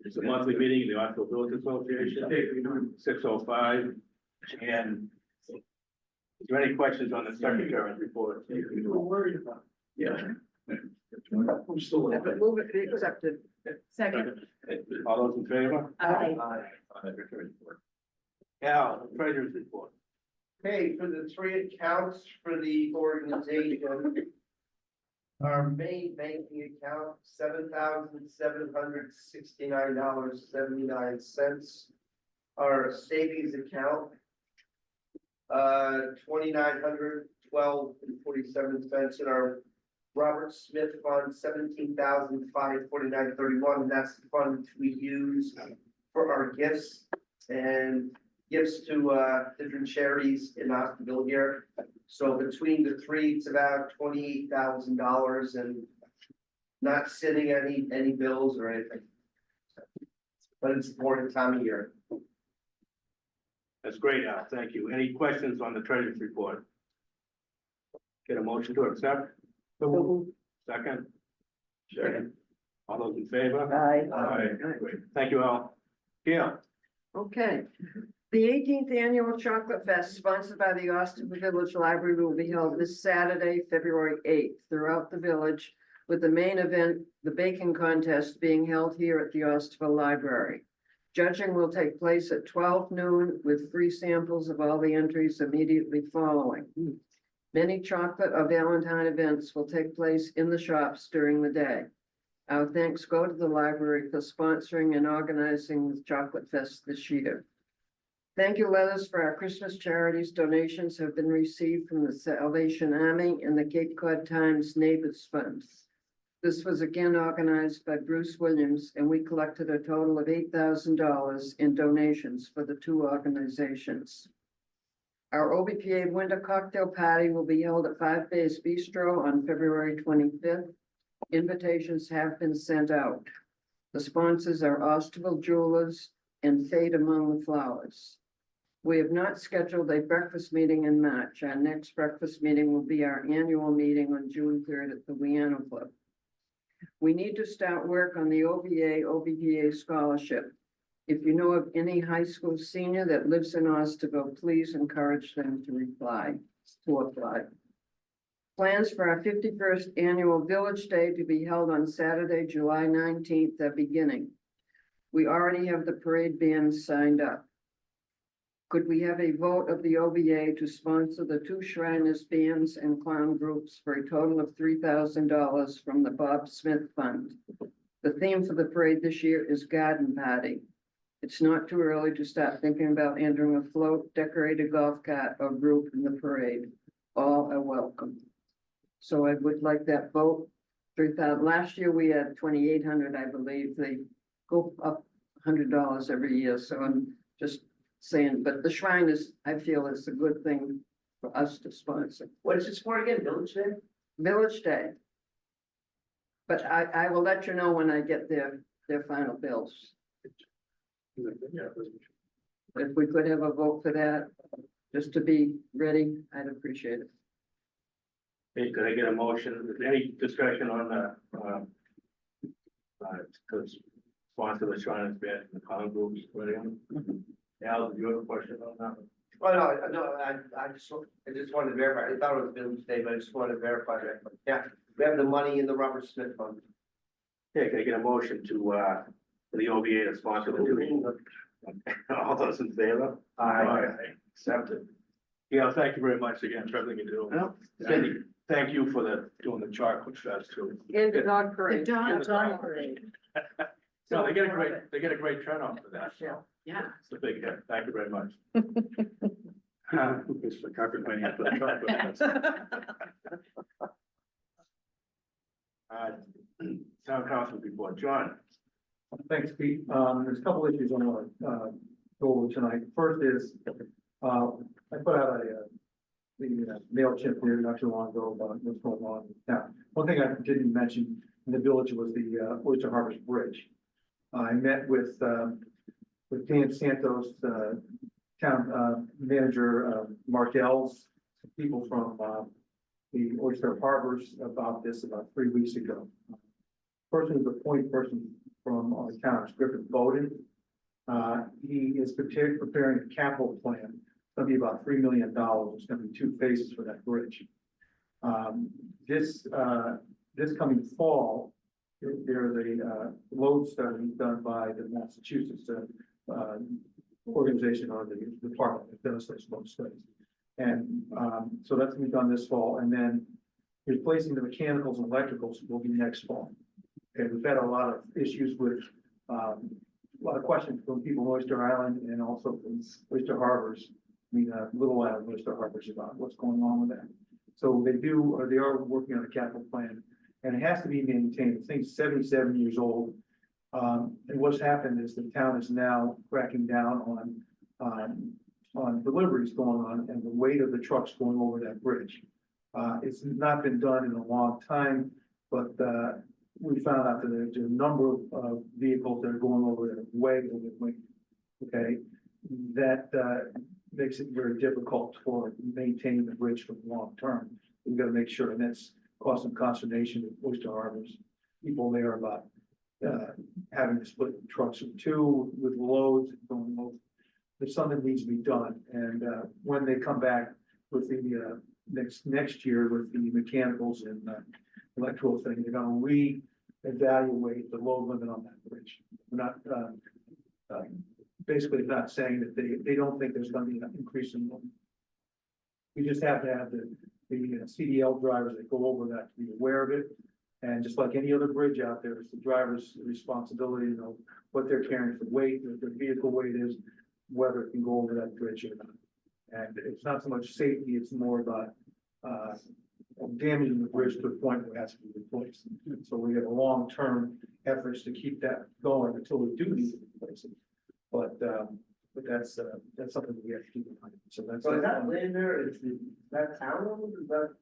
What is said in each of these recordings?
It's a monthly meeting, of the Osterville Village Association, 6:05. And is there any questions on the secretary's report? You were worried about. Yeah. I'm still. Move it be accepted. Second. All those in favor? Aye. Secretary's report. Al, treasurer's report. Okay, for the three accounts for the organization. Our main banking account, $7,769.79. Our savings account, $2,912.47, and our Robert Smith Fund, $17,549.31, and that's the fund we use for our gifts and gifts to different charities in Osterville here. So between the three, it's about $28,000 and not sitting any bills or anything. But it's important time of year. That's great, Al, thank you. Any questions on the treasurer's report? Get a motion to accept? Second? Second. All those in favor? Aye. Great. Thank you, Al. Gail? Okay. The 18th Annual Chocolate Fest, sponsored by the Osterville Village Library, will be held this Saturday, February 8th, throughout the village, with the main event, the baking contest, being held here at the Osterville Library. Judging will take place at 12 noon, with free samples of all the entries immediately following. Many chocolate or Valentine events will take place in the shops during the day. Our thanks go to the library for sponsoring and organizing the Chocolate Fest this year. Thank you letters for our Christmas charities donations have been received from the Salvation Army and the Cape Cod Times Neighbors Fund. This was again organized by Bruce Williams, and we collected a total of $8,000 in donations for the two organizations. Our OBPA Winter Cocktail Party will be held at 5 Bays Bistro on February 25th. Invitations have been sent out. The sponsors are Osterville Jewelers and Fate Among the Flowers. We have not scheduled a breakfast meeting in March. Our next breakfast meeting will be our annual meeting on June 3rd at the Wiano Club. We need to start work on the OVA scholarship. If you know of any high school senior that lives in Osterville, please encourage them to apply. Plans for our 51st Annual Village Day to be held on Saturday, July 19th are beginning. We already have the parade bands signed up. Could we have a vote of the OVA to sponsor the two Shriners bands and clown groups for a total of $3,000 from the Bob Smith Fund? The theme for the parade this year is Garden Party. It's not too early to start thinking about entering a float, decorated golf cart, or group in the parade. All are welcome. So I would like that vote. 3,000. Last year we had 2,800, I believe. They go up $100 every year. So I'm just saying, but the shrine is, I feel, is a good thing for us to sponsor. What is this for again, Village Day? Village Day. But I will let you know when I get their final bills. If we could have a vote for that, just to be ready, I'd appreciate it. Hey, could I get a motion? Is there any discussion on the, sponsor the Shriners Band and the clown groups? Al, do you have a question on that? Oh, no, I just wanted to verify. I thought it was Village Day, but I just wanted to verify that. Yeah, we have the money in the Robert Smith Fund. Okay, can I get a motion to, for the OVA to sponsor the two? All those in favor? Aye. Accepted. Yeah, thank you very much again for everything you do. Well, And thank you for doing the chocolate fest too. and the dog parade. The dog parade. No, they get a great turnout for that. So Yeah. it's a big hit. Thank you very much. It's the carpet money after the chocolate. Town council report, John. Thanks, Pete. There's a couple issues I want to go over tonight. First is, I put out the MailChimp here not too long ago about what's going on in town. One thing I didn't mention in the village was the Oyster Harbors Bridge. I met with Dan Santos, town manager, Mark Ells, people from the Oyster Harbors about this about 3 weeks ago. Person who's the point person from our town, Griffin Bowden. He is preparing a capital plan. It's gonna be about $3 million. It's gonna be 2 phases for that bridge. This coming fall, there's a load study done by the Massachusetts organization or the department that does those load studies. And so that's gonna be done this fall, and then replacing the mechanicals and electricals will be next fall. Okay, we've had a lot of issues with, a lot of questions from people in Oyster Island and also from Oyster Harbors. Little Island, Oyster Harbors, about what's going on with that. So they are working on a capital plan, and it has to be maintained. The thing's 77 years old. And what's happened is the town is now cracking down on deliveries going on and the weight of the trucks going over that bridge. It's not been done in a long time, but we found out that there's a number of vehicles that are going over that are way over the weight. Okay, that makes it very difficult for maintaining the bridge for the long term. We've got to make sure, and that's caused some consternation with Oyster Harbors people there about having to split trucks in 2 with loads and going over. There's something that needs to be done, and when they come back with the next year with the mechanicals and electrical thing, they're gonna re-evaluate the load limit on that bridge. We're not basically not saying that they don't think there's gonna be an increase in load. We just have to have the CDL drivers that go over that to be aware of it. And just like any other bridge out there, it's the driver's responsibility to know what they're carrying for weight, what their vehicle weight is, whether it can go over that bridge or not. And it's not so much safety, it's more about damaging the bridge to the point where it has to be replaced. So we have a long-term efforts to keep that going until we do need to replace it. But that's something that we have to keep in mind. So that's. So is that land there, is that town owned, is that?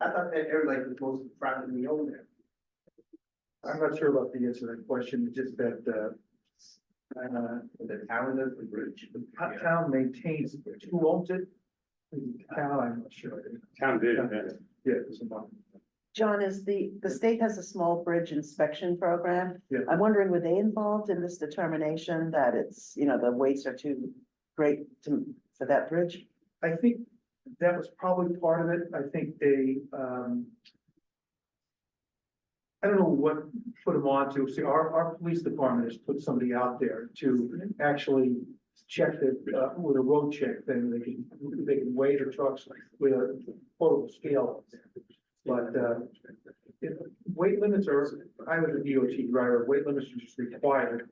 I thought that area like was mostly privately owned there. I'm not sure about the answer to that question, it's just that, The town does the bridge. the town maintains the bridge. Who owns it? The town, I'm not sure. Town did, Yeah, it's about. John, is the state has a small bridge inspection program. Yeah. I'm wondering, were they involved in this determination that it's, the weights are too great for that bridge? I think that was probably part of it. I think they, I don't know what put them on to. See, our police department has put somebody out there to actually check that, with a road check thing. They can weigh the trucks with a portable scale. But, weight limits are, I was a DOT driver, weight limits are just required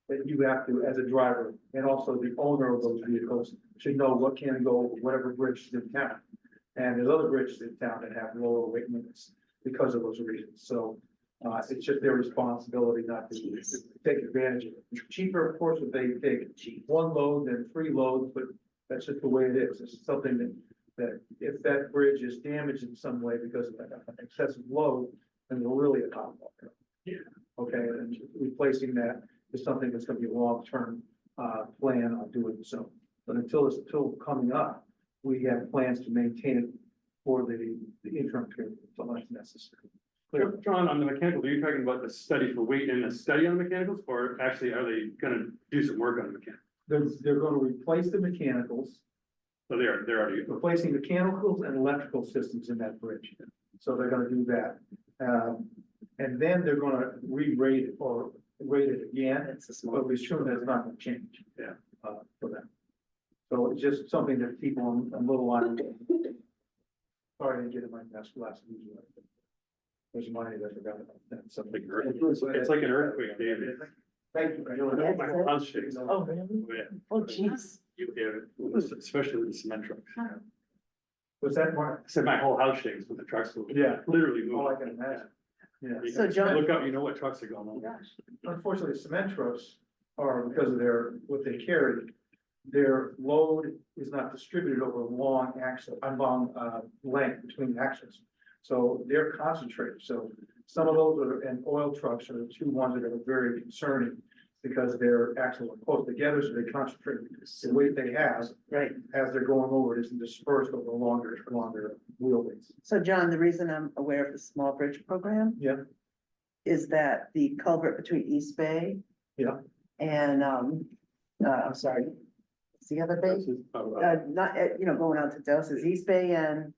that you have to, as a driver, and also the owner of those vehicles should know what can go over whatever bridge is in town. And there's other bridges in town that have lower weight limits because of those reasons. So it's just their responsibility not to take advantage of it. It's cheaper, of course, if they take 1 load than 3 loads, but that's just the way it is. It's something that if that bridge is damaged in some way because of an excessive load, then we're really a hot water. Yeah. Okay, and replacing that is something that's gonna be a long-term plan on doing so. But until coming up, we have plans to maintain it for the interim period, until that's necessary. John, on the mechanicals, are you talking about the study for weight and the study on the mechanicals, or actually are they gonna do some work on the mechanicals? They're gonna replace the mechanicals, So they're already, replacing mechanicals and electrical systems in that bridge. So they're gonna do that. And then they're gonna re-rate it or rate it again. It's a small. But we assume that's not gonna change. Yeah. For them. So it's just something that people on Little Island. Sorry, I didn't get in my desk last week. There's money that I forgot about that. So. it's like an earthquake, David. Thank you. Yeah. My whole house shakes. Oh, really? Yeah. Oh, jeez. You hear it, especially with the cement trucks. Was that Mark? I said my whole house shakes when the trucks move. Yeah. Literally All I move. can imagine. Yeah. You So can John- Look up, you know what trucks are going on. Unfortunately, cement trucks are, because of what they carry, their load is not distributed over a long length between axles. So they're concentrated. So some of those and oil trucks are the 2 ones that are very concerning because their axles are close together, so they concentrate the weight they have Right. as they're going over it isn't dispersed over a longer wheelbase. So John, the reason I'm aware of the small bridge program Yeah. is that the culvert between East Bay. Yeah. And, I'm sorry, what's the other bay? Not, going out to Dulce's, East Bay and,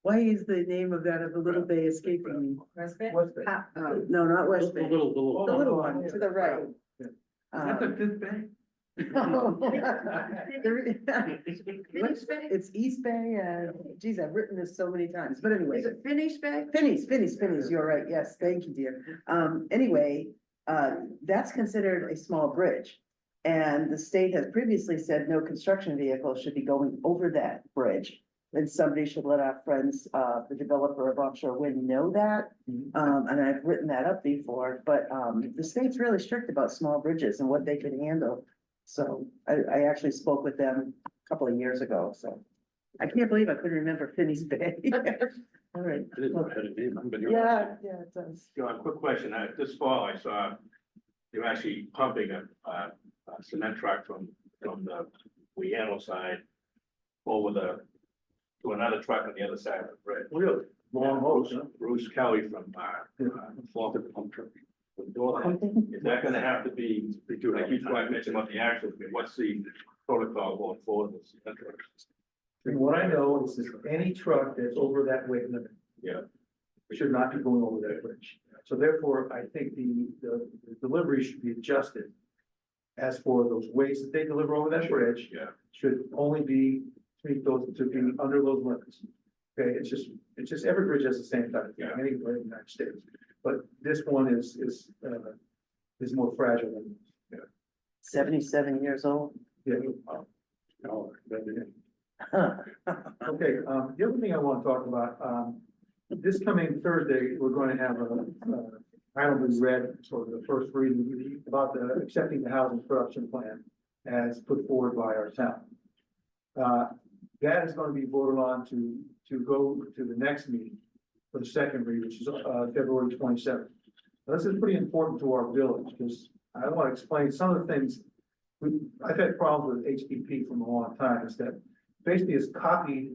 why is the name of that, of the little bay escaping me? West Bay. No, not West Bay, The little, the little one to the right. Yeah. Um, Fifth Bay? It's East Bay and, geez, I've written this so many times, but anyway. Is it Finney's Bay? Finney's, you're right, yes, thank you, dear. Anyway, that's considered a small bridge. And the state has previously said no construction vehicle should be going over that bridge. And somebody should let our friends, the developer of offshore wind know that. And I've written that up before, but, the state's really strict about small bridges and what they can handle. So I actually spoke with them a couple of years ago, so. I can't believe I couldn't remember Finney's Bay. All right. I didn't know it had a name, but you're Yeah, right. yeah, it does. John, quick question. This fall I saw you're actually pumping a cement truck from the Weano side over to another truck on the other side of the bridge. Really? Long hose, huh? Bruce Kelly from Florida Pump Truck. Is that gonna have to be, like you mentioned about the axle, what's the protocol going forward with cement trucks? And what I know is that any truck that's over that weight limit. Yeah. Should not be going over that bridge. So therefore, I think the delivery should be adjusted. As for those weights that they deliver over that bridge, Yeah. should only be, to meet those, to be under those limits. Okay, it's just every bridge has the same type of thing, Yeah. anywhere in the United States. But this one is more fragile than, 77 years old. yeah. No, Okay, the other thing I want to talk about, this coming Thursday, we're going to have I don't be read sort of the first reading about accepting the housing production plan as put forward by our town. That is going to be voted on to go to the next meeting for the second read, which is February 27th. This is pretty important to our village because I want to explain some of the things. I've had problems with HPP from a long time, is that basically it's copied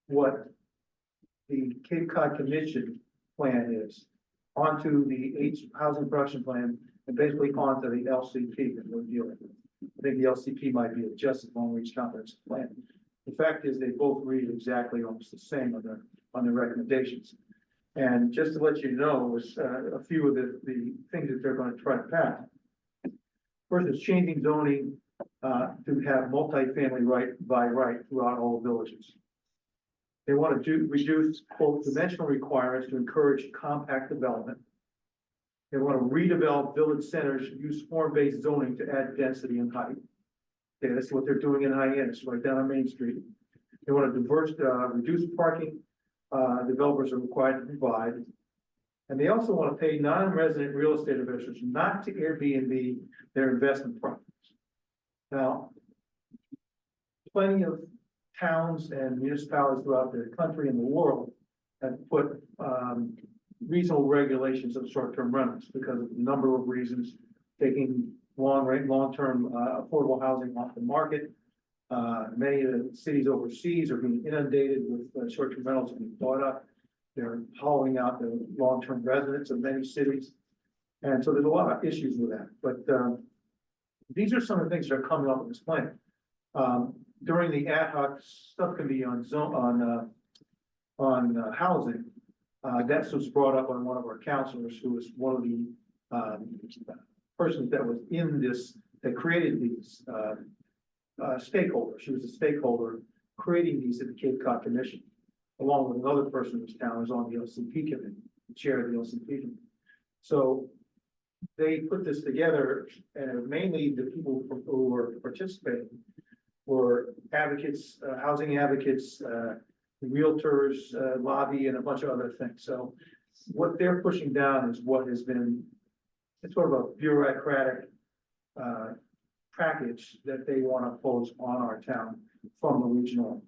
what the Cape Cod Commission plan is onto the housing production plan and basically onto the LCP that we're dealing with. I think the LCP might be adjusted long range comprehensive plan. The fact is they both read exactly almost the same on their recommendations. And just to let you know, is a few of the things that they're going to try to pass. First is changing zoning to have multifamily by right throughout all villages. They want to reduce, quote, dimensional requirements to encourage compact development. They want to redevelop village centers, use form-based zoning to add density and height. Okay, that's what they're doing in Hyannis, right down on Main Street. They want to reduce parking, developers are required to provide. And they also want to pay non-resident real estate investors not to Airbnb their investment properties. Now, plenty of towns and municipalities throughout the country and the world have put reasonable regulations of short-term rentals because of a number of reasons, taking long-term affordable housing off the market. Many of the cities overseas are being inundated with short-term rentals being bought up. They're hollowing out the long-term residents of many cities. And so there's a lot of issues with that. But these are some of the things that are coming up in this plan. During the ad hoc subcommittee on housing, that was brought up on one of our counselors, who was one of the persons that was in this, that created these stakeholders. She was a stakeholder creating these at the Cape Cod Commission, along with another person in this town who's on the LCP committee, the chair of the LCP committee. So they put this together, and mainly the people who were participating were advocates, housing advocates, realtors, lobby, and a bunch of other things. So what they're pushing down is what has been, it's sort of a bureaucratic package that they want to pose on our town from the regional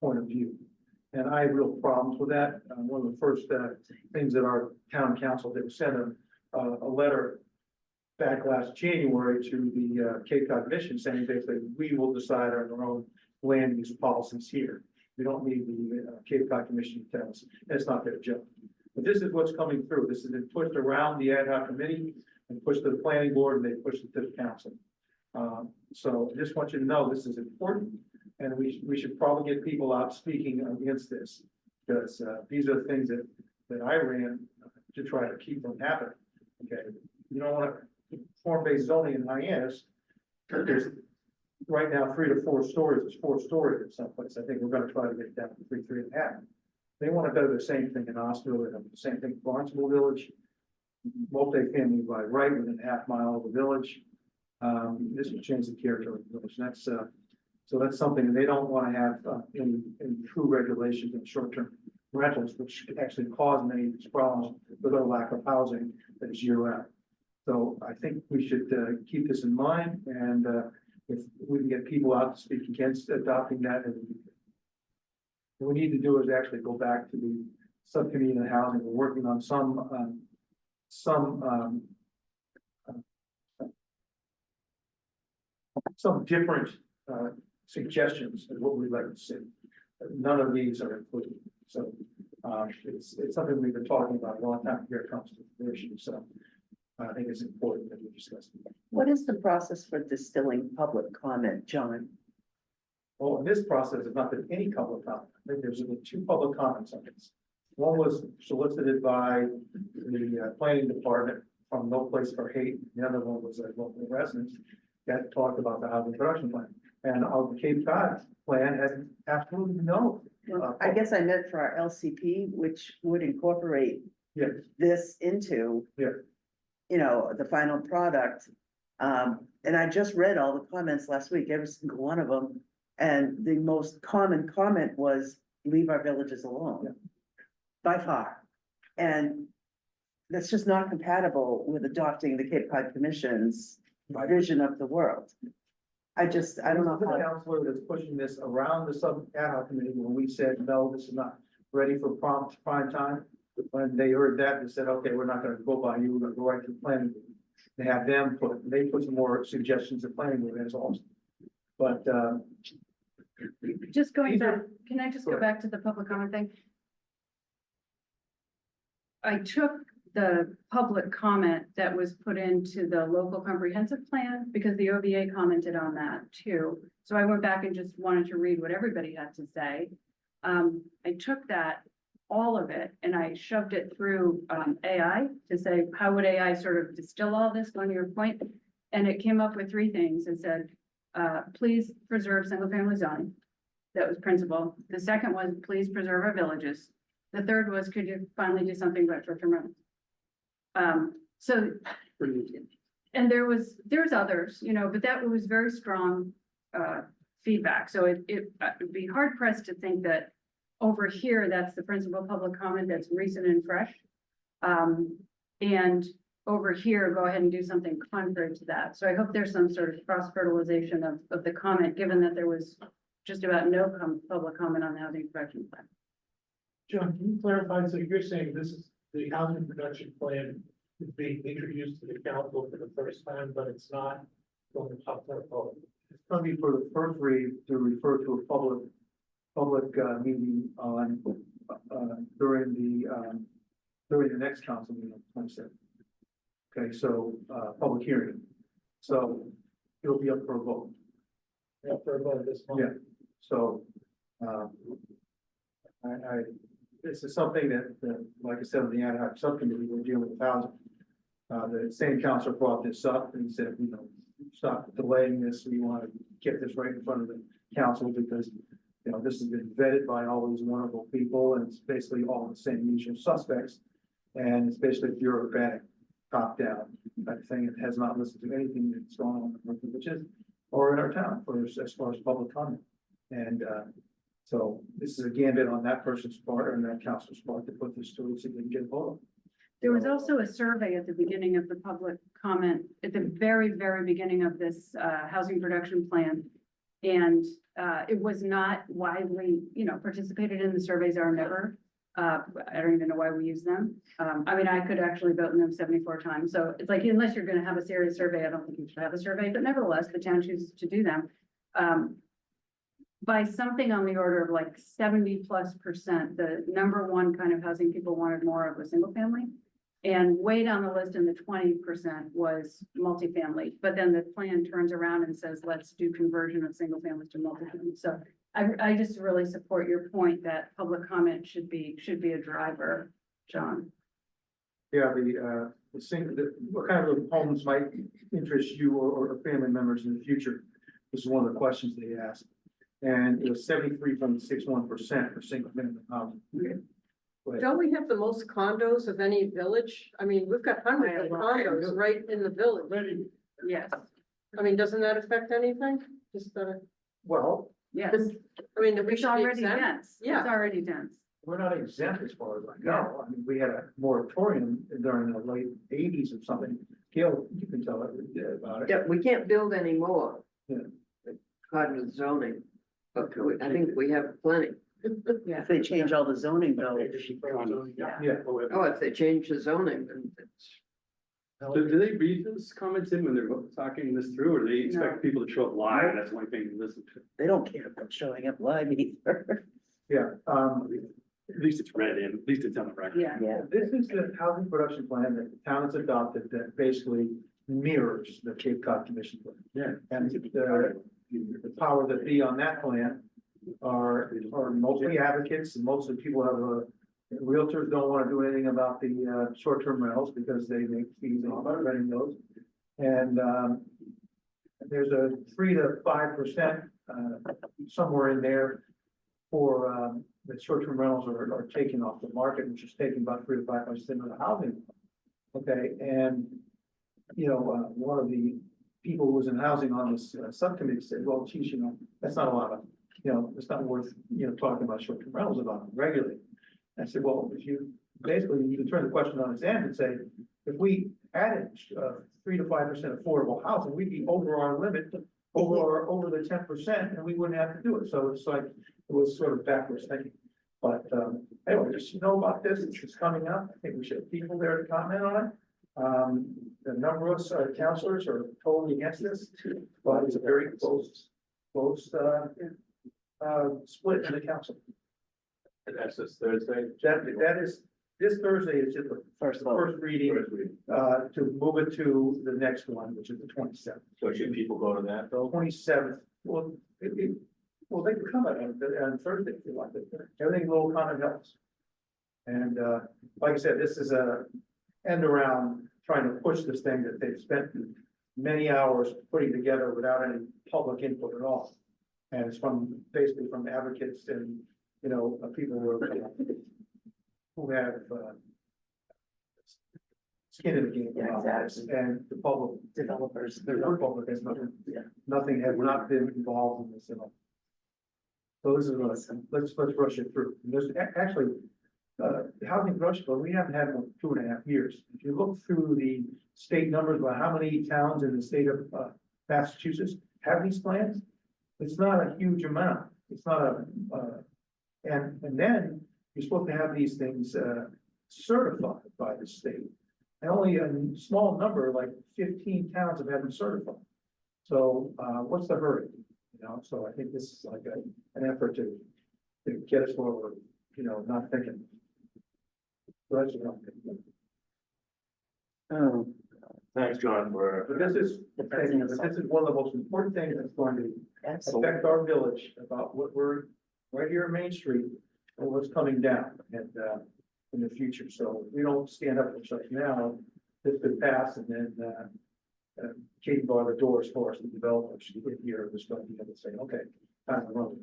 point of view. And I have real problems with that. One of the first things that our town council did was send a letter back last January to the Cape Cod Commission saying basically, we will decide on our own land use policies here. We don't need the Cape Cod Commission to tell us. That's not their job. But this is what's coming through. This has been pushed around the ad hoc committee and pushed to the planning board, and they pushed it to the council. So I just want you to know this is important, and we should probably get people out speaking against this. Because these are the things that I ran to try to keep from happening. Okay, you don't want to form-based zoning in Hyannis. There's right now 3 to 4 stories. There's 4 stories in some place. I think we're going to try to get it down to 3.5. They want to do the same thing in Osterville. They have the same thing in Barnesville Village. Multi-family by right within a half mile of the village. This will change the character of the village. That's so that's something they don't want to have in true regulations in short-term rentals, which could actually cause many of these problems with our lack of housing that is year-round. So I think we should keep this in mind, and if we can get people out to speak against adopting that, and what we need to do is actually go back to the subcommittee on housing. We're working on some different suggestions of what we'd like to see. None of these are included, so it's something we've been talking about a long time here at Council Commission. So I think it's important that we discuss it. What is the process for distilling public comment, John? Well, in this process, there's not been any public comment. I think there's been 2 public comments on this. One was solicited by the planning department from No Place for Hate. The other one was a local resident that talked about the housing production plan. And the Cape Cod plan has absolutely no. I guess I meant for our LCP, which would incorporate Yeah, this into. Yeah. You know, the final product. And I just read all the comments last week, every single one of them. And the most common comment was, leave our villages alone. Yeah. By far. And that's just not compatible with adopting the Cape Cod Commission's Right. vision of the world. I don't know The how. counselor that's pushing this around the sub ad hoc committee, when we said, no, this is not ready for prime time. When they heard that, they said, okay, we're not gonna go by you, we're gonna go right to the planning board. They have them they put some more suggestions the planning board has also. But, Just going These back, are- can I just go Sure. back to the public comment thing? I took the public comment that was put into the local comprehensive plan because the OVA commented on that too. So I went back and just wanted to read what everybody had to say. I took that, all of it, and I shoved it through AI to say, how would AI sort of distill all this, going to your point? And it came up with 3 things. It said, please preserve single family zoning. That was principle. The second was, please preserve our villages. The third was, could you finally do something about short-term rentals? So, and there's others, you know, but that was very strong, feedback. So it would be hard pressed to think that over here, that's the principal public comment that's recent and fresh. And over here, go ahead and do something contrary to that. So I hope there's some sort of cross fertilization of the comment, given that there was just about no public comment on the housing production plan. John, can you clarify? So you're saying this is the housing production plan is being introduced to the council for the first time, but it's not going to top their vote. it's gonna be for the first read to refer to a public meeting on, during the next council meeting, 27th. Okay, so, public hearing. So it'll be up for a vote. After about this month. Yeah. So, this is something that, like I said, on the ad hoc subcommittee, we're dealing with housing. The same council brought this up and said, you know, stop delaying this. We want to get this right in front of the council because, you know, this has been vetted by all these wonderful people and it's basically all the same usual suspects. And it's basically bureaucratic, top down type thing. It has not listened to anything that's going on in the villages or in our town as far as public comment. And, so this is a gambit on that person's part and that council's part to put this through so they can get a vote. There was also a survey at the beginning of the public comment, at the very, very beginning of this housing production plan. And it was not widely, you know, participated in. The surveys are never. I don't even know why we use them. I mean, I could actually vote in them 74 times. So it's like, unless you're going to have a serious survey, I don't think you should have a survey, but nevertheless, the town chooses to do them. by something on the order of like 70+%, the number one kind of housing people wanted more of was single family. And way down the list in the 20% was multifamily, but then the plan turns around and says, let's do conversion of single families to multifamily. So I just really support your point that public comment should be a driver, John. Yeah, what kind of homes might interest you or family members in the future? This is one of the questions they asked. And it was 73.61% for single family housing. But Don't we have the most condos of any village? I mean, we've got hundreds of condos right in the village. Yes, I mean, doesn't that affect anything? Just, Well, yes. I mean, we It's should be already exempt. dense. Yeah. It's already dense. we're not exempt as far as I know. I mean, we had a moratorium during the late 80s or something. Gail, you can tell about it. Yeah, we can't build anymore. Yeah. According to zoning, but I think we have plenty. Yeah. If they change all the zoning though. Yeah. Oh, if they change the zoning, then it's. Do they read those comments in when they're talking this through, or do they No. expect people to show up live, and that's the only thing to listen to? They don't care about showing up live either. Yeah, At least it's read in, at least it's on the record. Yeah. Yeah. this is the housing production plan that the town has adopted that basically mirrors the Cape Cod Commission plan. Yeah. And the power that be on that plan are mostly advocates, and mostly people have realtors don't want to do anything about the short-term rentals because they make fees on renting those. And there's a 3 to 5% somewhere in there for the short-term rentals are taken off the market, which is taking about 3 to 5% of the housing. Okay, and you know, one of the people who was in housing on this subcommittee said, well, geez, you know, that's not a lot of, you know, it's not worth, you know, talking about short-term rentals about them regularly. I said, well, if you, basically, you can turn the question on its end and say, if we added 3 to 5% affordable housing, we'd be over our limit, over the 10%, and we wouldn't have to do it. So it's like, it was sort of backwards thinking. But anyway, just know about this, it's coming up. I think we should have people there to comment on it. The number of us counselors are totally against this, but it's a very close split in the council. And that's this Thursday. That is, this Thursday is just the First the vote. first reading, to move it to the next one, which is the 27th. So should people go to that though? 27th, well, well, they can come on Thursday if you like, everything will come and helps. And, like I said, this is a end around trying to push this thing that they've spent many hours putting together without any public input at all. And it's basically from advocates and, you know, people who have, skin in the game. Yeah, exactly. And the public, Developers. the public has nothing, Yeah. nothing has not been involved in this at all. So this is let's rush it through. And there's actually, the housing production, but we haven't had one in 2.5 years. If you look through the state numbers about how many towns in the state of Massachusetts have these plans, it's not a huge amount. It's not a, and then you're supposed to have these things certified by the state. And only a small number, like 15 towns have had them certified. So what's the hurry? You know, so I think this is like an effort to get us forward, you know, not thinking. So that's what I'm thinking. Oh, Thanks, John, But for. this is one of the most important things that's going to absolutely. affect our village about what we're right here on Main Street and what's coming down and in the future. So if we don't stand up for such now, this could pass and then Katie bar the doors for us, the developers here was going to be able to say, okay, time to run.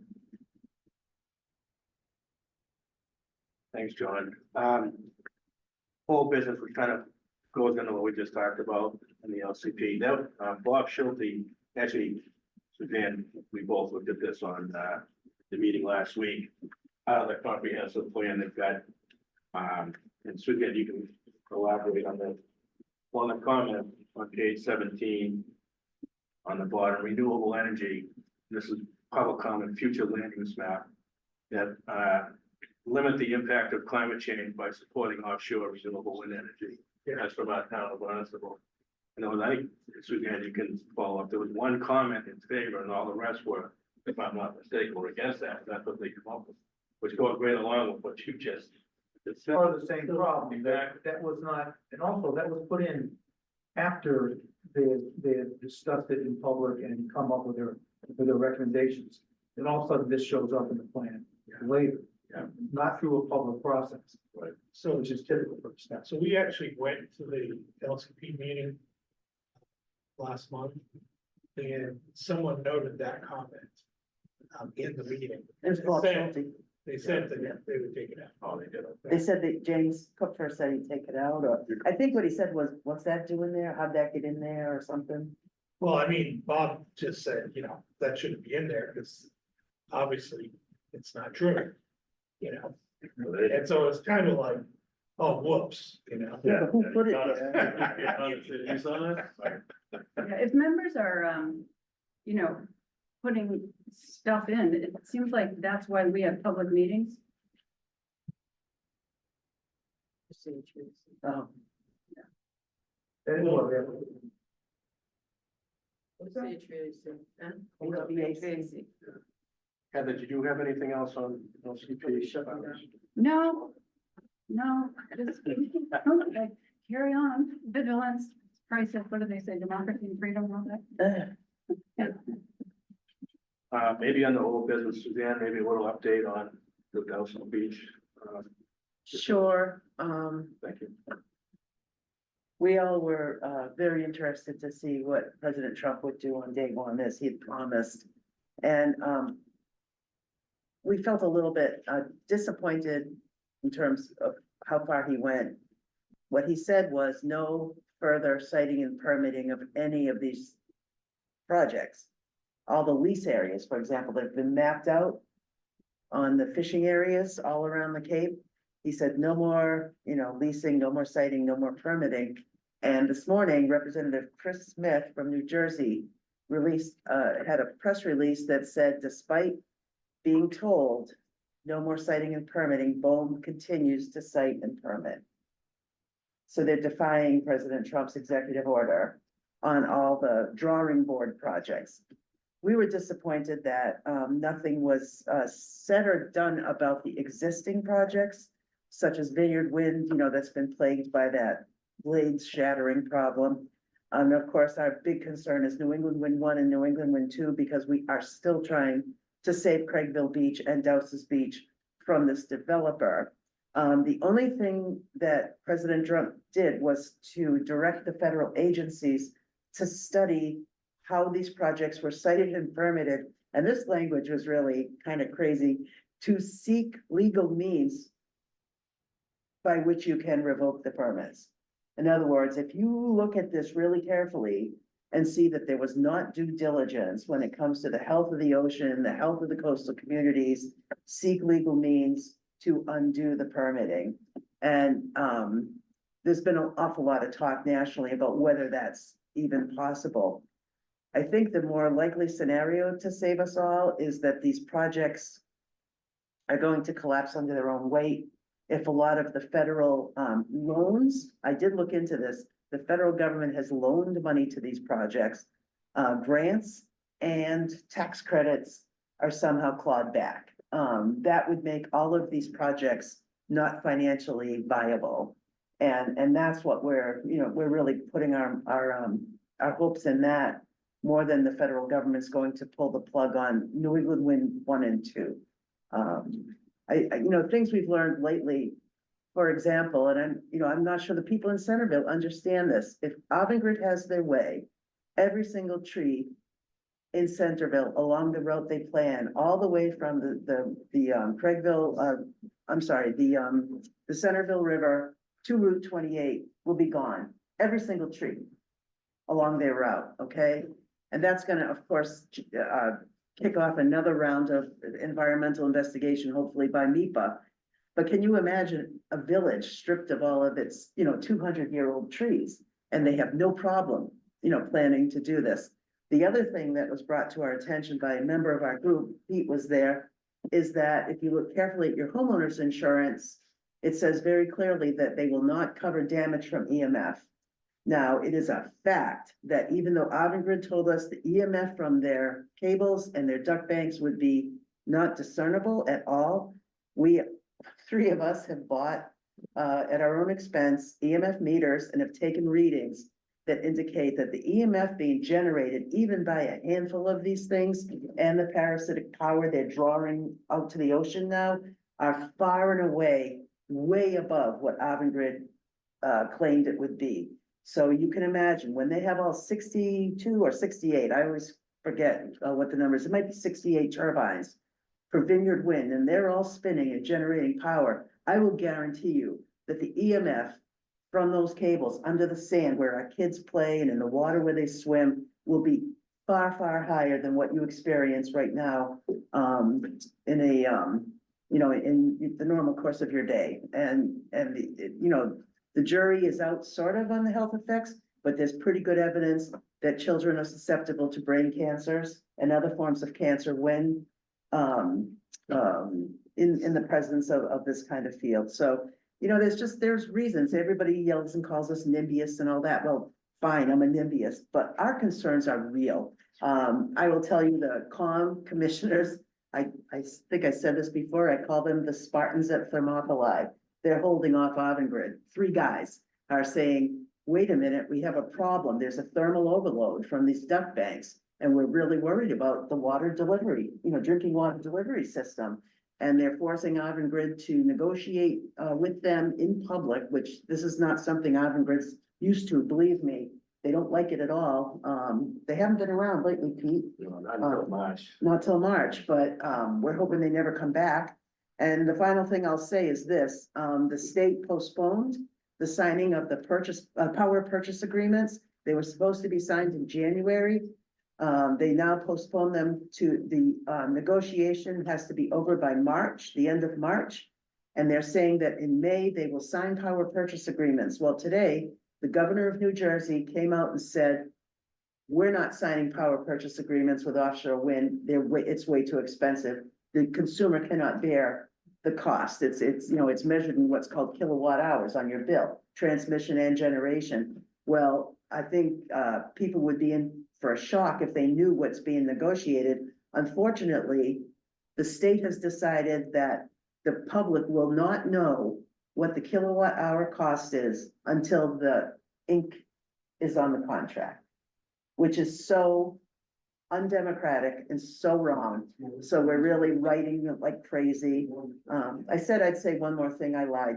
Thanks, John. Whole business, which kind of goes into what we just talked about in the LCP. That, Bob Schulte, actually, Suzanne, we both looked at this on, the meeting last week. Out of the comprehensive plan, they've got, and Suzanne, you can elaborate on the comment on page 17 on the bottom, renewable energy. This is public comment, future land use map that, limit the impact of climate change by supporting offshore renewable wind energy. That's from our town of Osterville. And there was, I think, Suzanne, you can follow up. There was one comment in favor and all the rest were if I'm not mistaken, were against that, that's what they come up with, which goes right along with what you just said. Part of the same problem, that was not, and also that was put in after they had discussed it in public and come up with their recommendations. And all of a sudden, this shows up in the plan later, Yeah. not through a public process. Right. So, Which is typical for staff. so we actually went to the LCP meeting last month, and someone noted that comment in the meeting. It was Bob They Schulte. said- They said that they would take it out. Oh, they did, They said that James Cook first said he'd take it out, or I think what he said was, what's that doing there? How'd that get in there or something? Well, I mean, Bob just said, you know, that shouldn't be in there, because obviously it's not true, you know? And so it's kind of like, oh, whoops, you know? Yeah, but who put it there? You saw that? Yeah, if members are, you know, putting stuff in, it seems like that's why we have public meetings. Oh, And, well, yeah. HVAC. Heather, did you have anything else on LCP? No, just carry on, vigilance, crisis, what do they say, democracy and freedom, all that? Maybe on the old business, Suzanne, maybe a little update on the Dowsel Beach. Sure, Thank you. we all were, very interested to see what President Trump would do on day one, as he had promised. And, we felt a little bit, disappointed in terms of how far he went. What he said was no further siting and permitting of any of these projects. All the lease areas, for example, that have been mapped out on the fishing areas all around the Cape. He said no more, leasing, no more siting, no more permitting. And this morning, Representative Chris Smith from New Jersey had a press release that said, despite being told no more siting and permitting, BOEM continues to site and permit. So they're defying President Trump's executive order on all the drawing board projects. We were disappointed that nothing was said or done about the existing projects, such as Vineyard Wind, that's been plagued by that blades shattering problem. And of course, our big concern is New England Wind 1 and New England Wind 2, because we are still trying to save Craigville Beach and Dowses Beach from this developer. The only thing that President Trump did was to direct the federal agencies to study how these projects were cited and permitted. And this language was really kind of crazy, to seek legal means by which you can revoke the permits. In other words, if you look at this really carefully and see that there was not due diligence when it comes to the health of the ocean, the health of the coastal communities, seek legal means to undo the permitting. And there's been an awful lot of talk nationally about whether that's even possible. I think the more likely scenario to save us all is that these projects are going to collapse under their own weight. If a lot of the federal loans, I did look into this, the federal government has loaned money to these projects, grants and tax credits are somehow clawed back. That would make all of these projects not financially viable. And that's what we're really putting our hopes in, that more than the federal government's going to pull the plug on New England Wind 1 and 2. Things we've learned lately, for example, and I'm not sure the people in Centerville understand this. If Avangrid has their way, every single tree in Centerville along the route they plan, all the way from the Centerville River to Route 28 will be gone. Every single tree along their route, okay? And that's gonna, of course, kick off another round of environmental investigation, hopefully by MEPA. But can you imagine a village stripped of all of its, 200-year-old trees, and they have no problem, planning to do this? The other thing that was brought to our attention by a member of our group, Pete was there, is that if you look carefully at your homeowner's insurance, it says very clearly that they will not cover damage from EMF. Now, it is a fact that even though Avangrid told us the EMF from their cables and their duct banks would be not discernible at all, we, three of us have bought at our own expense EMF meters and have taken readings that indicate that the EMF being generated even by a handful of these things and the parasitic power they're drawing out to the ocean now are far and away, way above what Avangrid claimed it would be. So you can imagine when they have all 62 or 68, I always forget what the numbers, it might be 68 turbines for Vineyard Wind, and they're all spinning and generating power. I will guarantee you that the EMF from those cables under the sand where our kids play and in the water where they swim will be far, far higher than what you experience right now in a, in the normal course of your day. And the jury is out sort of on the health effects, but there's pretty good evidence that children are susceptible to brain cancers and other forms of cancer when in the presence of this kind of field. So, there's reasons. Everybody yells and calls us NIMBYists and all that. Well, fine, I'm a NIMBYist, but our concerns are real. I will tell you the COM commissioners, I think I said this before, I call them the Spartans at Thermopylae. They're holding off Avangrid. 3 guys are saying, wait a minute, we have a problem. There's a thermal overload from these duct banks. And we're really worried about the water delivery, drinking water delivery system. And they're forcing Avangrid to negotiate with them in public, which this is not something Avangrid's used to, believe me. They don't like it at all. They haven't been around lately, Pete. No, not until March. Not till March, but we're hoping they never come back. And the final thing I'll say is this, the state postponed the signing of the power purchase agreements. They were supposed to be signed in January. They now postpone them to the negotiation has to be over by March, the end of March. And they're saying that in May, they will sign power purchase agreements. Well, today, the governor of New Jersey came out and said, we're not signing power purchase agreements with offshore wind. It's way too expensive. The consumer cannot bear the cost. It's measured in what's called kilowatt hours on your bill, transmission and generation. Well, I think people would be in for a shock if they knew what's being negotiated. Unfortunately, the state has decided that the public will not know what the kilowatt hour cost is until the ink is on the contract, which is so undemocratic and so wrong. So we're really writing it like crazy. I said I'd say one more thing, I lied.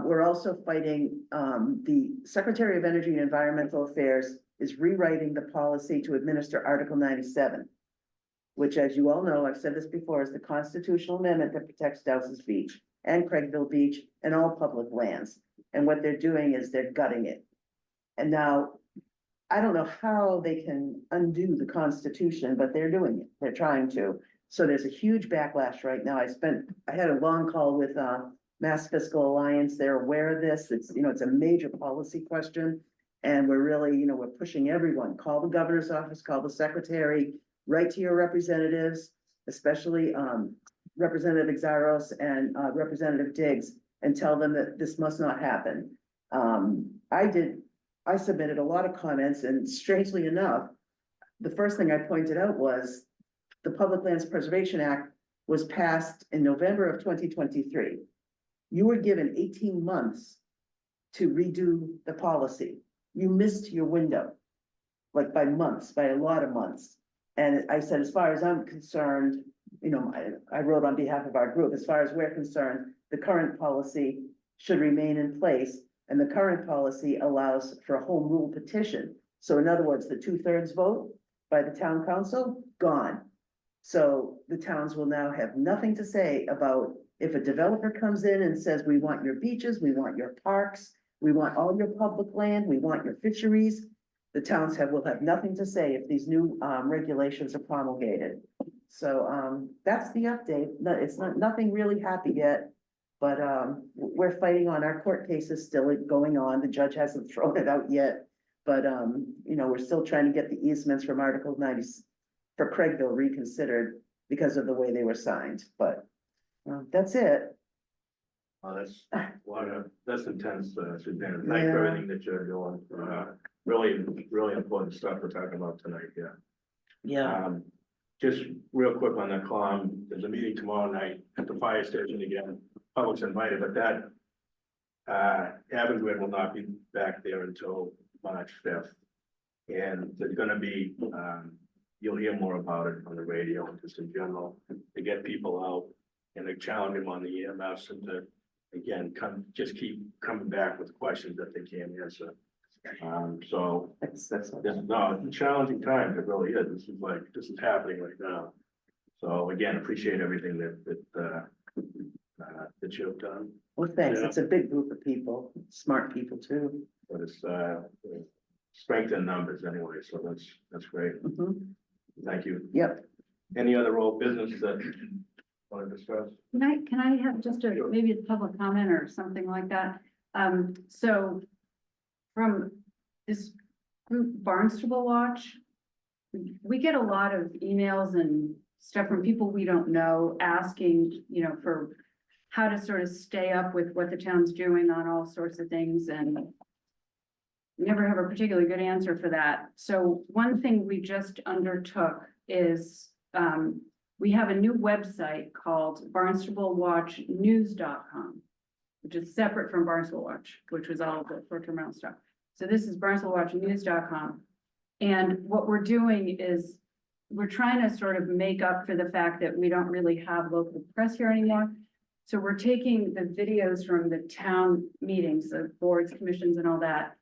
We're also fighting, the Secretary of Energy and Environmental Affairs is rewriting the policy to administer Article 97, which, as you all know, I've said this before, is the constitutional amendment that protects Dowses Beach and Craigville Beach and all public lands. And what they're doing is they're gutting it. And now, I don't know how they can undo the Constitution, but they're doing it. They're trying to. So there's a huge backlash right now. I had a long call with Mass Fiscal Alliance. They're aware of this. It's a major policy question. And we're really, we're pushing everyone. Call the governor's office, call the secretary, write to your representatives, especially Representative Exaros and Representative Diggs, and tell them that this must not happen. I submitted a lot of comments, and strangely enough, the first thing I pointed out was the Public Lands Preservation Act was passed in November of 2023. You were given 18 months to redo the policy. You missed your window, like by months, by a lot of months. And I said, as far as I'm concerned, I wrote on behalf of our group, as far as we're concerned, the current policy should remain in place. And the current policy allows for a home rule petition. So in other words, the 2/3 vote by the town council, gone. So the towns will now have nothing to say about if a developer comes in and says, we want your beaches, we want your parks, we want all your public land, we want your fisheries. The towns will have nothing to say if these new regulations are promulgated. So that's the update. It's nothing really happy yet, but we're fighting on. Our court case is still going on. The judge hasn't thrown it out yet, but we're still trying to get the easements from Article 90 for Craigville reconsidered because of the way they were signed. But that's it. That's a lot of, that's intense, Suzanne. Thanks for everything that you're doing. Really, really important stuff we're talking about tonight, yeah. Yeah, Just real quick on the there's a meeting tomorrow night at the fire station again. Public's invited, but that Avangrid will not be back there until March 5th. And there's gonna be, you'll hear more about it on the radio, just in general, to get people out and to challenge them on the EMS and to, again, just keep coming back with questions that they can't answer. So that's, this is, no, it's a challenging time, it really is, this is happening right now. So again, appreciate everything that you've done, well, thanks. Yeah. It's a big group of people, smart people too. but it's, strength in numbers anyway, so that's great, Mhm. thank you. Yep, Any other old business that you want to discuss? Can I have just maybe a public comment or something like that? So from this group Barnstable Watch, we get a lot of emails and stuff from people we don't know asking, for how to sort of stay up with what the town's doing on all sorts of things, and we never have a particularly good answer for that. So one thing we just undertook is, we have a new website called barnstablewatchnews.com, which is separate from Barnstable Watch, which was all the short-term rental stuff. So this is barnstablewatchnews.com. And what we're doing is we're trying to sort of make up for the fact that we don't really have local press here anymore. So we're taking the videos from the town meetings, the boards, commissions and all that,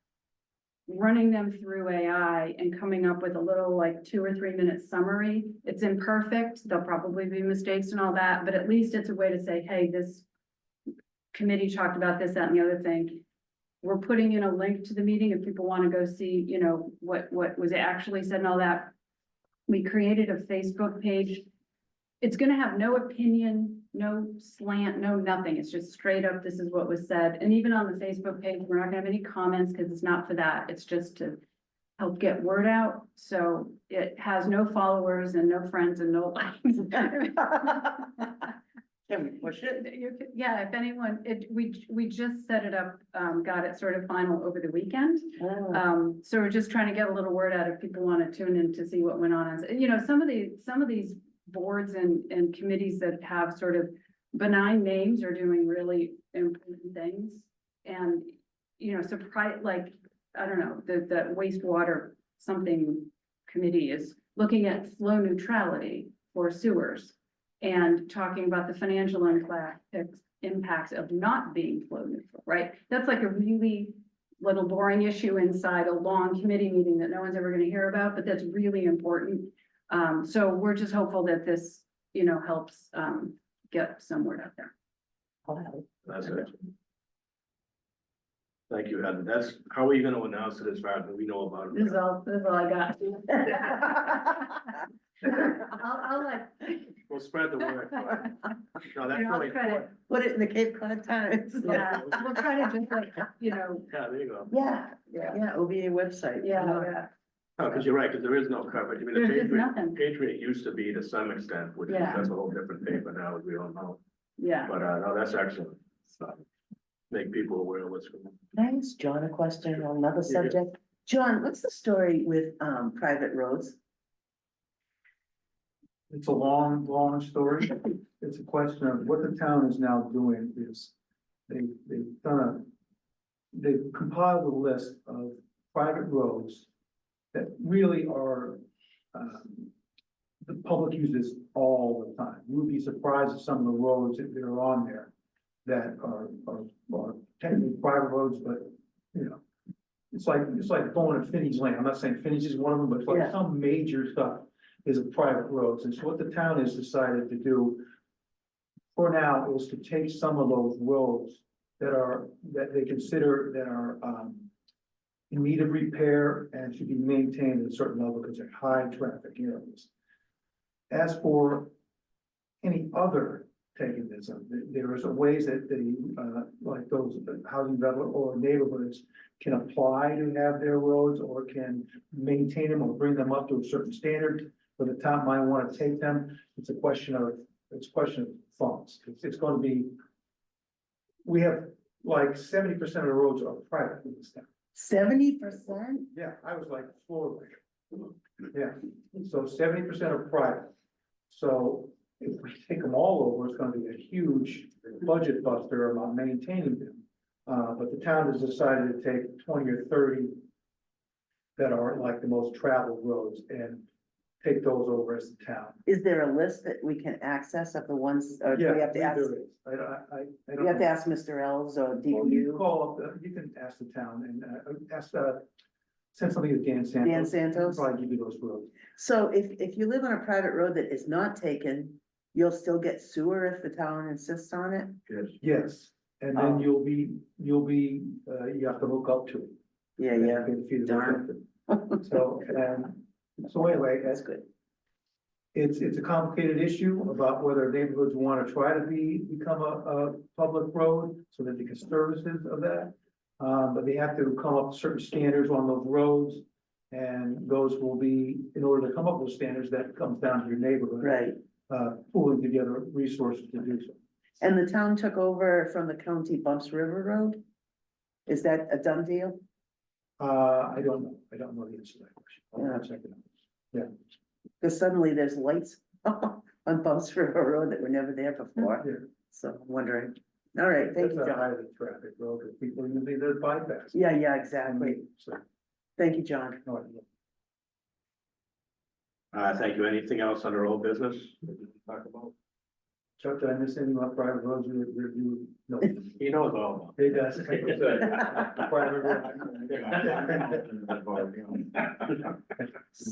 running them through AI and coming up with a little like 2 or 3 minute summary. It's imperfect. There'll probably be mistakes and all that, but at least it's a way to say, hey, this committee talked about this, that, and the other thing. We're putting in a link to the meeting if people want to go see, what was actually said and all that. We created a Facebook page. It's going to have no opinion, no slant, no nothing. It's just straight up, this is what was said. And even on the Facebook page, we're not gonna have any comments because it's not for that. It's just to help get word out. So it has no followers and no friends and no likes. can we push it? Yeah, if anyone, we just set it up, got it sort of final over the weekend. Oh, So we're just trying to get a little word out if people want to tune in to see what went on. And, some of these boards and committees that have sort of benign names are doing really important things. And, surprise, like, I don't know, the wastewater something committee is looking at flow neutrality for sewers and talking about the financial impacts of not being flow neutral, right? That's like a really little boring issue inside a long committee meeting that no one's ever gonna hear about, but that's really important. So we're just hopeful that this, helps, get some word out there. That's it. Thank you, Heather. How are you gonna announce it as far as we know about it? This is all I got. I'll like. We'll spread the word. No, that's I'll really try to, important. Put it in the Cape Cod Times. yeah, we'll try to just like, Yeah, there you go. Yeah, OVA website. yeah. Oh, because you're right, because there is no coverage. I mean, the There's just Patriot, nothing. Patriot used to be to some extent, which is, Yeah. that's a whole different paper now, we don't know. Yeah. But, no, that's excellent. So, make people aware of what's going on. Can I ask John a question on another Yeah. subject? John, what's the story with, private roads? it's a long, long story. It's a question of what the town is now doing is they've compiled a list of private roads that really are, the public uses all the time. You would be surprised at some of the roads that are on there that are technically private roads, but, it's like going to Finney's Lane. I'm not saying Finney's is one of them, but it's like Yeah. some major stuff is a private roads. And so what the town has decided to do for now is to take some of those roads that they consider that are, in need of repair and should be maintained at a certain level because they're high traffic areas. As for any other paganism, there is a ways that like those housing development or neighborhoods can apply to have their roads or can maintain them or bring them up to a certain standard, where the town might want to take them. It's a question of funds. It's going to be we have like 70% of the roads are private in this town. 70%? Yeah, I was like floored. Yeah, so 70% are private. So if we take them all over, it's gonna be a huge budget buster about maintaining them. But the town has decided to take 20 or 30 that are like the most traveled roads and take those over as the town. Is there a list that we can access of the ones, or do Yeah, we have to ask? there is. I We don't have to know. ask Mr. Ells or Well, you DPU, call up, you can ask the town and send something to Dan Santos. Dan Santos? He'll probably give you those roads. So if you live on a private road that is not taken, you'll still get sewer if the town insists on it? Yes, and Oh. then you have to hook up to it. Yeah, yeah, Pay the fee to hook darn. up to it. So anyway, That's good. it's a complicated issue about whether neighborhoods want to try to become a public road so that they can services of that. But they have to come up with certain standards on those roads. And those will be, in order to come up with standards, that comes down to your neighborhood. Right. Pulling together resources to do so. And the town took over from the county Bumps River Road? Is that a done deal? I don't know the answer to that question. I'll check it out. Because suddenly there's lights on Bumps River Road that were never there before, Yeah, so I'm wondering. All right, thank that's you, a John. highly traffic road, because people usually there's bypass. Yeah, yeah, exactly. So, Thank you, John. no idea. Thank you. Anything else under old business? that we can Talk about? Chuck, did I miss anything about private roads you, no, He knows all he does. Private road.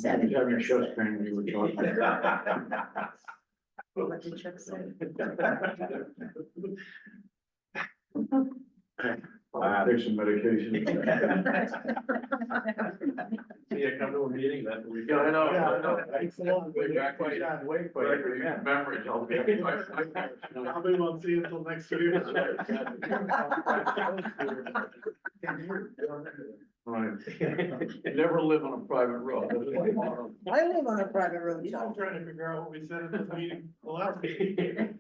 Having show screen, we were talking. What did Chuck say? Take some medication. Yeah, come to a meeting that we. Yeah, I know. Wait for it. Memory. Probably won't see you until next year. Right. Never live on a private road. I live on a private road, I'm John. trying to figure out what we said in this meeting, the last meeting.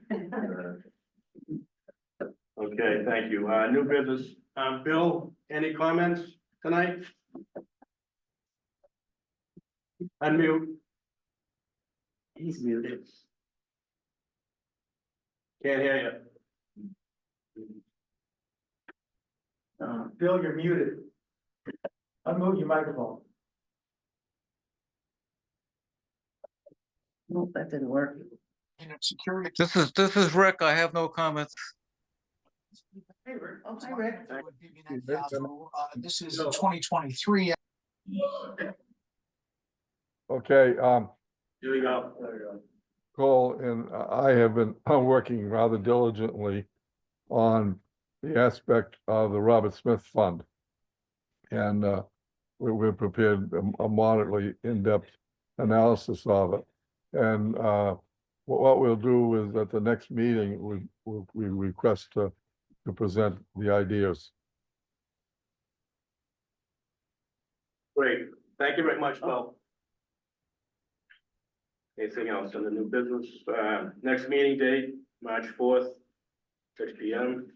Okay, thank you. New business. Bill, any comments tonight? Unmute. He's muted. Can't hear you. Bill, you're muted. Unmute your microphone. Nope, that didn't work. This is Rick. I have no comments. Hey, Rick. Oh, hi, Rick. This is 2023. Okay, Here we go. Cole and I have been working rather diligently on the aspect of the Robert Smith Fund. And we've prepared a moderately in-depth analysis of it. And what we'll do is at the next meeting, we request to present the ideas. Great. Thank you very much, Bill. Anything else on the new business? Next meeting date, March 4th, 6 p.m.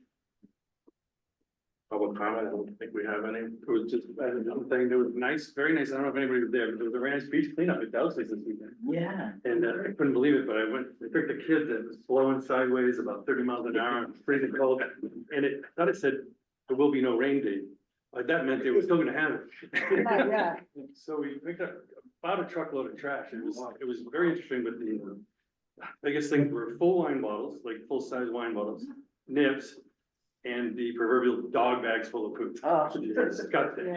Public comment, I don't think we have any. It was just, one thing, there was nice, very nice, I don't know if anybody was there, but there was a very nice beach cleanup at Dowsley's this weekend. Yeah. And I couldn't believe it, but I picked a kid that was flowing sideways about 30 miles an hour, freezing cold. And I thought it said, there will be no rain date. Like that meant they were still gonna have it. Yeah. So we picked up about a truckload of trash. It was very interesting, but the biggest things were full wine bottles, like full-size wine bottles, nibs, and the proverbial dog bags full of poop. Oh. Disgusting.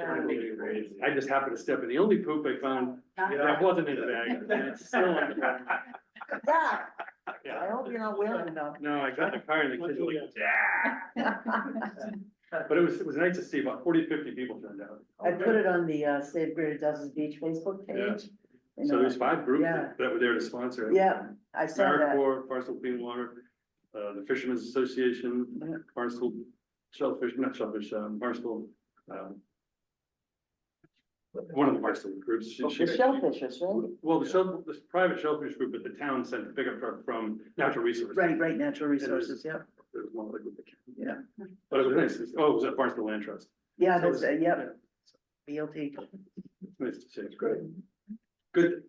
I just happened to step in. The only poop I found that wasn't in the bag, and it's still on the bag. Yeah. Yeah. I hope you're not wearing enough. No, I got in the car and the kids were like, yeah. But it was nice to see about 40, 50 people turned out. I put it on the Save Greater Dozens Beach Facebook page. And, So there's 5 groups Yeah. that were there to sponsor it. Yeah, I saw that. AmeriCorps, Barnstable Clean Water, the Fishermen's Association, Yeah. Barnstable Shellfish, not Shellfish, Barnstable, one of the Barnstable groups. The shellfishers, right? Well, the private shellfish group, but the town sent the pickup truck from Natural Resources. Right, natural resources, yeah. There was one like with the. Yeah. But it was nice. Oh, it was at Barnstable Land Trust. Yeah, So that's, it's- yep, BLT. Nice to see. It's great. Good.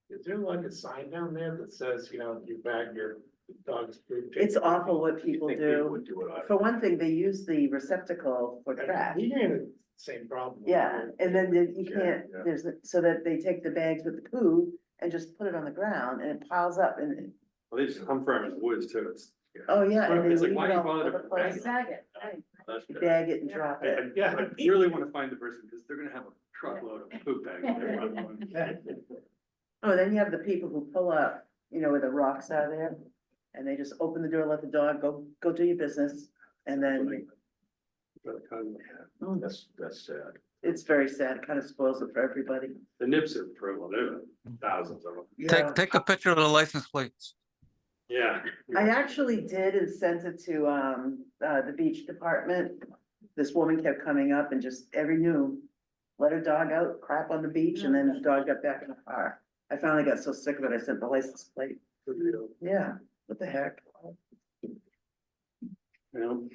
Is there like a sign down there that says, you bag your dog's food? It's awful what people Think people do. would do it. For one thing, they use the receptacle for trash. We had the same problem. Yeah, and then you can't, Yeah. there's, so that they take the bags with the poo and just put it on the ground and it piles up and, Well, they just come from in the woods too. It's. oh yeah. and they It's like, leave why it do you all bother over to the bag place. it? Bag it, right. That's good. Bag it and drop it. I really want to find the person because they're gonna have a truckload of poop bags. Oh, then you have the people who pull up, where the rocks are there. And they just open the door, let the dog go do your business. And then That's sad. it's very sad. It kind of spoils it for everybody. The nips are prevalent. There are thousands of them. Yeah. Take a picture of the license plates. Yeah. I actually did and sent it to, the beach department. This woman kept coming up and just every noon, let her dog out, crap on the beach, and then the dog got back in the car. I finally got so sick of it, I sent the license plate. Yeah, what the heck? You know,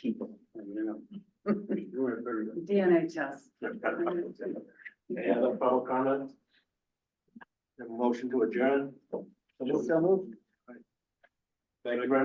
People. DNA test. Any other public comment? Have a motion to adjourn? So moved. Thank you very